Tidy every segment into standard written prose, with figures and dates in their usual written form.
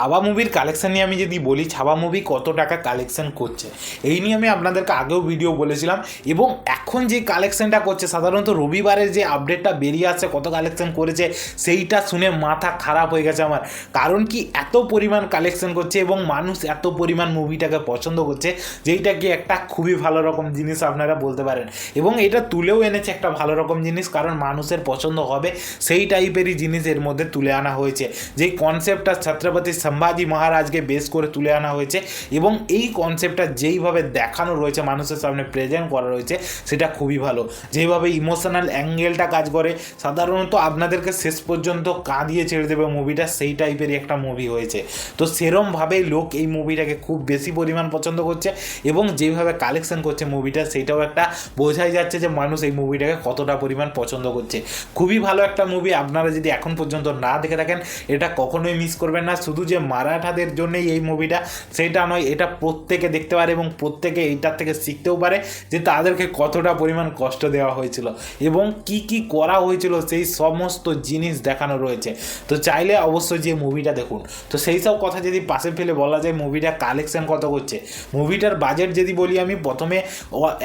ছাবা মুভির কালেকশন নিয়ে আমি যদি বলি, ছাবা মুভি কত টাকা কালেকশন করছে এই নিয়ে আমি আপনাদেরকে আগেও ভিডিও বলেছিলাম। এবং এখন যে কালেকশনটা করছে, সাধারণত রবিবারের যে আপডেটটা বেরিয়ে আসছে কত কালেকশন করেছে সেইটা শুনে মাথা খারাপ হয়ে গেছে আমার। কারণ কি এত পরিমাণ কালেকশন করছে এবং মানুষ এত পরিমাণ মুভিটাকে পছন্দ করছে, যেইটা কি একটা খুবই ভালো রকম জিনিস আপনারা বলতে পারেন। এবং এটা তুলেও এনেছে একটা ভালো রকম জিনিস, কারণ মানুষের পছন্দ হবে সেই টাইপেরই জিনিস এর মধ্যে তুলে আনা হয়েছে। যেই কনসেপ্টটা ছত্রপতি সম্ভাজি মহারাজকে বেস করে তুলে আনা হয়েছে এবং এই কনসেপ্টটা যেইভাবে দেখানো রয়েছে, মানুষের সামনে প্রেজেন্ট করা রয়েছে, সেটা খুবই ভালো। যেইভাবে ইমোশনাল অ্যাঙ্গেলটা কাজ করে, সাধারণত আপনাদেরকে শেষ পর্যন্ত কাঁদিয়ে ছেড়ে দেবে মুভিটা, সেই টাইপেরই একটা মুভি হয়েছে। তো সেরমভাবেই লোক এই মুভিটাকে খুব বেশি পরিমাণ পছন্দ করছে এবং যেভাবে কালেকশন করছে মুভিটা, সেইটাও একটা বোঝাই যাচ্ছে যে মানুষ এই মুভিটাকে কতটা পরিমাণ পছন্দ করছে। খুবই ভালো একটা মুভি। আপনারা যদি এখন পর্যন্ত না দেখে থাকেন, এটা কখনোই মিস করবেন না। শুধু যে মারাঠাদের জন্যই এই মুভিটা সেটা নয়, এটা প্রত্যেকে দেখতে পারে এবং প্রত্যেকে এইটার থেকে শিখতেও পারে যে তাদেরকে কতটা পরিমাণ কষ্ট দেওয়া হয়েছিল এবং কি কি করা হয়েছিল, সেই সমস্ত জিনিস দেখানো রয়েছে। তো চাইলে অবশ্যই যে মুভিটা দেখুন। তো সেই সব কথা যদি পাশে ফেলে বলা যায় মুভিটা কালেকশন কত করছে, মুভিটার বাজেট যদি বলি আমি, প্রথমে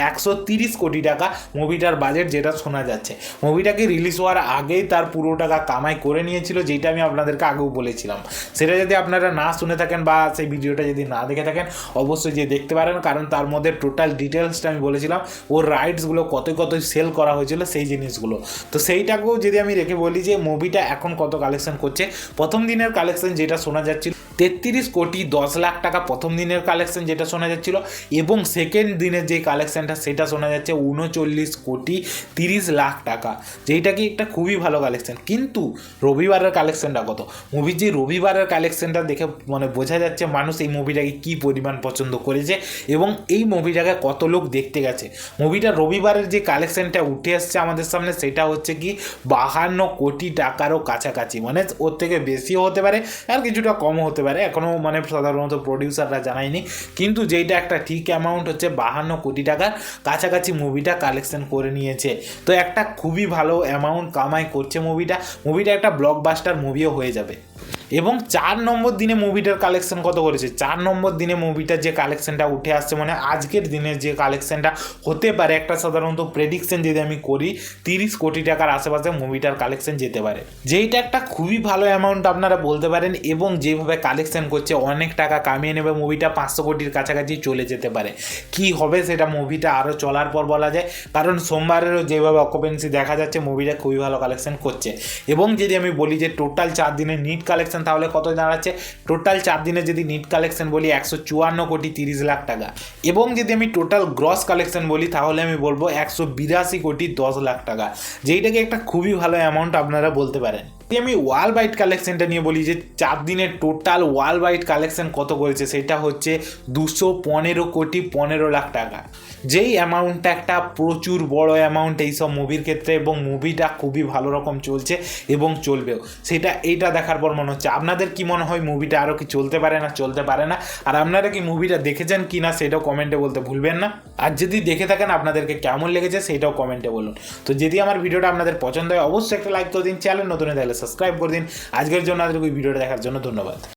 130 কোটি টাকা মুভিটার বাজেট যেটা শোনা যাচ্ছে। মুভিটাকে রিলিজ হওয়ার আগেই তার পুরো টাকা কামাই করে নিয়েছিল, যেটা আমি আপনাদেরকে আগেও বলেছিলাম। সেটা যদি আপনারা না শুনে থাকেন বা সেই ভিডিওটা যদি না দেখে থাকেন, অবশ্যই যে দেখতে পারেন, কারণ তার মধ্যে টোটাল ডিটেলসটা আমি বলেছিলাম, ওর রাইটসগুলো কত কত সেল করা হয়েছিল সেই জিনিসগুলো। তো সেইটাকেও যদি আমি রেখে বলি যে মুভিটা এখন কত কালেকশন করছে, প্রথম দিনের কালেকশন যেটা শোনা যাচ্ছিল 33 কোটি 10 লাখ টাকা প্রথম দিনের কালেকশন যেটা শোনা যাচ্ছিল, এবং সেকেন্ড দিনের যে কালেকশনটা সেটা শোনা যাচ্ছে 39 কোটি 30 লাখ টাকা, যেইটা কি একটা খুবই ভালো কালেকশন। কিন্তু রবিবারের কালেকশনটা কত, মুভির যে রবিবারের কালেকশনটা দেখে মানে বোঝা যাচ্ছে মানুষ এই মুভিটাকে কী পরিমাণ পছন্দ করেছে এবং এই মুভিটাকে কত লোক দেখতে গেছে। মুভিটা রবিবারের যে কালেকশনটা উঠে আসছে আমাদের সামনে, সেটা হচ্ছে কি 52 কোটি টাকারও কাছাকাছি। মানে ওর থেকে বেশিও হতে পারে আর কিছুটা কমও হতে পারে, এখনও মানে সাধারণত প্রডিউসাররা জানায়নি। কিন্তু যেইটা একটা ঠিক অ্যামাউন্ট হচ্ছে 52 কোটি টাকার কাছাকাছি মুভিটা কালেকশন করে নিয়েছে। তো একটা খুবই ভালো অ্যামাউন্ট কামাই করছে মুভিটা একটা ব্লকবাস্টার মুভিও হয়ে যাবে। এবং 4 নম্বর দিনে মুভিটার কালেকশন কত করেছে, 4 নম্বর দিনে মুভিটার যে কালেকশনটা উঠে আসছে, মানে আজকের দিনে যে কালেকশনটা হতে পারে, একটা সাধারণত প্রেডিকশন যদি আমি করি 30 কোটি টাকার আশেপাশে মুভিটার কালেকশন যেতে পারে, যেইটা একটা খুবই ভালো অ্যামাউন্ট আপনারা বলতে পারেন। এবং যেভাবে কালেকশন করছে অনেক টাকা কামিয়ে নেবে মুভিটা, 500 কোটির কাছাকাছি চলে যেতে পারে। কি হবে সেটা মুভিটা আরও চলার পর বলা যায়, কারণ সোমবারেরও যেভাবে অকুপেন্সি দেখা যাচ্ছে মুভিটা খুবই ভালো কালেকশন করছে। এবং যদি আমি বলি যে টোটাল 4 দিনের নিট কালেকশন তাহলে কত দাঁড়াচ্ছে, টোটাল 4 দিনে যদি নিট কালেকশন বলি 154 কোটি 30 লাখ টাকা। এবং যদি আমি টোটাল গ্রস কালেকশন বলি তাহলে আমি বলবো 182 কোটি 10 লাখ টাকা, যেইটাকে একটা খুবই ভালো অ্যামাউন্ট আপনারা বলতে পারেন। আমি ওয়ার্ল্ড ওয়াইড কালেকশনটা নিয়ে বলি যে 4 দিনের টোটাল ওয়ার্ল্ড ওয়াইড কালেকশন কত করেছে, সেটা হচ্ছে 215 কোটি 15 লাখ টাকা, যেই অ্যামাউন্টটা একটা প্রচুর বড় অ্যামাউন্ট এইসব মুভির ক্ষেত্রে। এবং মুভিটা খুবই ভালো রকম চলছে এবং চলবেও, সেটা এইটা দেখার পর মনে হচ্ছে। আপনাদের কি মনে হয় মুভিটা আরও কি চলতে পারে না চলতে পারে না, আর আপনারা কি মুভিটা দেখেছেন কি না সেটাও কমেন্টে বলতে ভুলবেন না। আর যদি দেখে থাকেন আপনাদেরকে কেমন লেগেছে সেটাও কমেন্টে বলুন। তো যদি আমার ভিডিওটা আপনাদের পছন্দ হয় অবশ্যই একটা লাইক করে দিন, চ্যানেল নতুন হয়ে থাকলে সাবস্ক্রাইব করে দিন। আজকের জন্য আপনাদের ওই ভিডিওটা দেখার জন্য ধন্যবাদ।